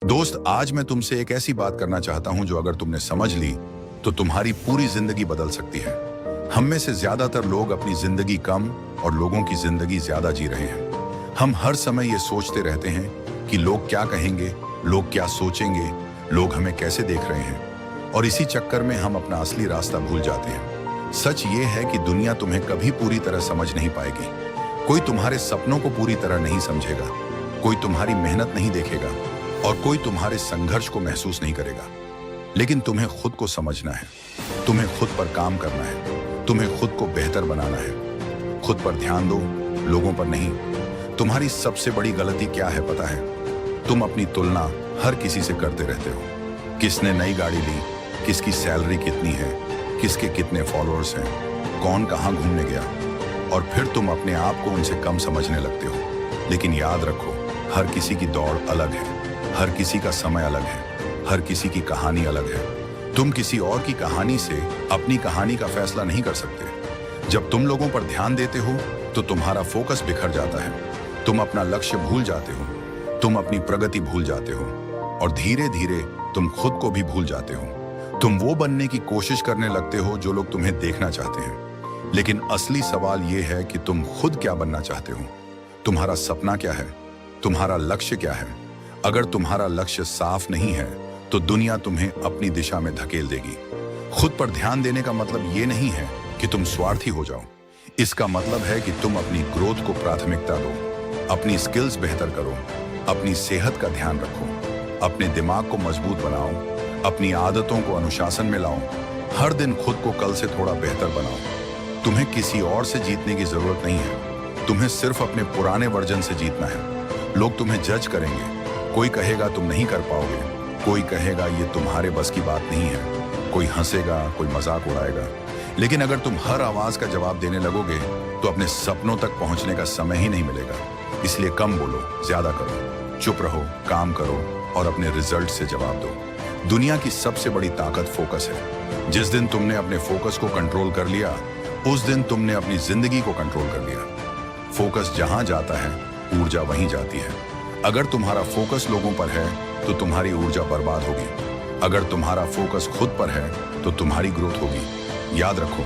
दोस्त, आज मैं तुमसे एक ऐसी बात करना चाहता हूं जो अगर तुमने समझ ली तो तुम्हारी पूरी जिंदगी बदल सकती है। हम में से ज्यादातर लोग अपनी जिंदगी कम और लोगों की जिंदगी ज्यादा जी रहे हैं। हम हर समय ये सोचते रहते हैं कि लोग क्या कहेंगे, लोग क्या सोचेंगे, लोग हमें कैसे देख रहे हैं, और इसी चक्कर में हम अपना असली रास्ता भूल जाते हैं। सच ये है कि दुनिया तुम्हें कभी पूरी तरह समझ नहीं पाएगी। कोई तुम्हारे सपनों को पूरी तरह नहीं समझेगा, कोई तुम्हारी मेहनत नहीं देखेगा और कोई तुम्हारे संघर्ष को महसूस नहीं करेगा। लेकिन तुम्हें खुद को समझना है, तुम्हें खुद पर काम करना है, तुम्हें खुद को बेहतर बनाना है। खुद पर ध्यान दो, लोगों पर नहीं। तुम्हारी सबसे बड़ी गलती क्या है पता है? तुम अपनी तुलना हर किसी से करते रहते हो। किसने नई गाड़ी ली, किसकी सैलरी कितनी है, किसके कितने फॉलोअर्स हैं, कौन कहाँ घूमने गया, और फिर तुम अपने आप को उनसे कम समझने लगते हो। लेकिन याद रखो, हर किसी की दौड़ अलग है, हर किसी का समय अलग है, हर किसी की कहानी अलग है। तुम किसी और की कहानी से अपनी कहानी का फैसला नहीं कर सकते। जब तुम लोगों पर ध्यान देते हो तो तुम्हारा फोकस बिखर जाता है, तुम अपना लक्ष्य भूल जाते हो, तुम अपनी प्रगति भूल जाते हो, और धीरे धीरे तुम खुद को भी भूल जाते हो। तुम वो बनने की कोशिश करने लगते हो जो लोग तुम्हें देखना चाहते हैं। लेकिन असली सवाल यह है कि तुम खुद क्या बनना चाहते हो? तुम्हारा सपना क्या है? तुम्हारा लक्ष्य क्या है? अगर तुम्हारा लक्ष्य साफ नहीं है तो दुनिया तुम्हें अपनी दिशा में धकेल देगी। खुद पर ध्यान देने का मतलब ये नहीं है कि तुम स्वार्थी हो जाओ। इसका मतलब है कि तुम अपनी ग्रोथ को प्राथमिकता दो, अपनी स्किल्स बेहतर करो, अपनी सेहत का ध्यान रखो, अपने दिमाग को मजबूत बनाओ, अपनी आदतों को अनुशासन में लाओ। हर दिन खुद को कल से थोड़ा बेहतर बनाओ। तुम्हें किसी और से जीतने की जरूरत नहीं है, तुम्हें सिर्फ अपने पुराने वर्जन से जीतना है। लोग तुम्हें जज करेंगे, कोई कहेगा तुम नहीं कर पाओगे, कोई कहेगा ये तुम्हारे बस की बात नहीं है, कोई हंसेगा, कोई मजाक उड़ाएगा। लेकिन अगर तुम हर आवाज का जवाब देने लगोगे तो अपने सपनों तक पहुंचने का समय ही नहीं मिलेगा। इसलिए कम बोलो, ज्यादा करो, चुप रहो, काम करो और अपने रिजल्ट से जवाब दो। दुनिया की सबसे बड़ी ताकत फोकस है। जिस दिन तुमने अपने फोकस को कंट्रोल कर लिया, उस दिन तुमने अपनी जिंदगी को कंट्रोल कर लिया। फोकस जहां जाता है, ऊर्जा वहीं जाती है। अगर तुम्हारा फोकस लोगों पर है तो तुम्हारी ऊर्जा बर्बाद होगी। अगर तुम्हारा फोकस खुद पर है तो तुम्हारी ग्रोथ होगी। याद रखो,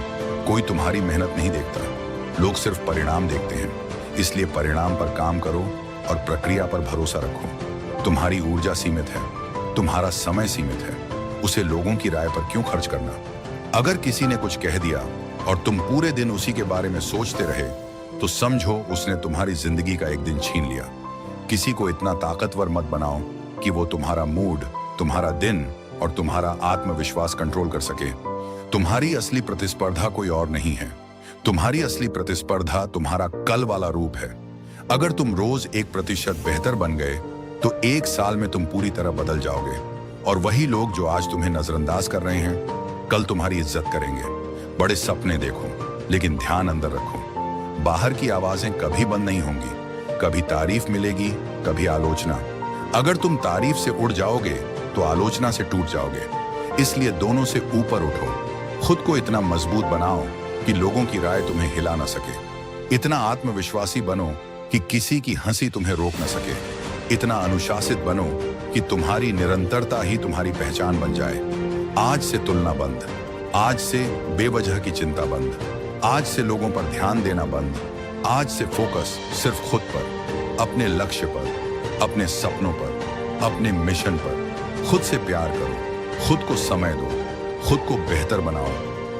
कोई तुम्हारी मेहनत नहीं देखता, लोग सिर्फ परिणाम देखते हैं। इसलिए परिणाम पर काम करो और प्रक्रिया पर भरोसा रखो। तुम्हारी ऊर्जा सीमित है, तुम्हारा समय सीमित है, उसे लोगों की राय पर क्यों खर्च करना? अगर किसी ने कुछ कह दिया और तुम पूरे दिन उसी के बारे में सोचते रहे तो समझो उसने तुम्हारी जिंदगी का एक दिन छीन लिया। किसी को इतना ताकतवर मत बनाओ कि वो तुम्हारा मूड, तुम्हारा दिन और तुम्हारा आत्मविश्वास कंट्रोल कर सके। तुम्हारी असली प्रतिस्पर्धा कोई और नहीं है, तुम्हारी असली प्रतिस्पर्धा तुम्हारा कल वाला रूप है। अगर तुम रोज 1% बेहतर बन गए तो 1 साल में तुम पूरी तरह बदल जाओगे, और वही लोग जो आज तुम्हें नजरअंदाज कर रहे हैं कल तुम्हारी इज्जत करेंगे। बड़े सपने देखो, लेकिन ध्यान अंदर रखो। बाहर की आवाजें कभी बंद नहीं होंगी, कभी तारीफ मिलेगी, कभी आलोचना। अगर तुम तारीफ से उड़ जाओगे तो आलोचना से टूट जाओगे। इसलिए दोनों से ऊपर उठो। खुद को इतना मजबूत बनाओ कि लोगों की राय तुम्हें हिला ना सके। इतना आत्मविश्वासी बनो कि किसी की हंसी तुम्हें रोक ना सके। इतना अनुशासित बनो कि तुम्हारी निरंतरता ही तुम्हारी पहचान बन जाए। आज से तुलना बंद, आज से बेवजह की चिंता बंद, आज से लोगों पर ध्यान देना बंद। आज से फोकस सिर्फ खुद पर, अपने लक्ष्य पर, अपने सपनों पर, अपने मिशन पर। खुद से प्यार करो, खुद को समय दो, खुद को बेहतर बनाओ,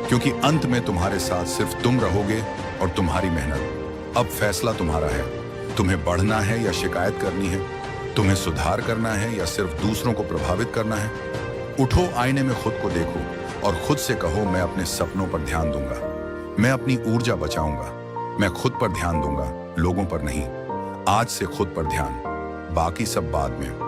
क्योंकि अंत में तुम्हारे साथ सिर्फ तुम रहोगे और तुम्हारी मेहनत। अब फैसला तुम्हारा है, तुम्हें बढ़ना है या शिकायत करनी है, तुम्हें सुधार करना है या सिर्फ दूसरों को प्रभावित करना है। उठो, आईने में खुद को देखो और खुद से कहो, मैं अपने सपनों पर ध्यान दूंगा, मैं अपनी ऊर्जा बचाऊंगा, मैं खुद पर ध्यान दूंगा, लोगों पर नहीं। आज से खुद पर ध्यान, बाकी सब बाद में।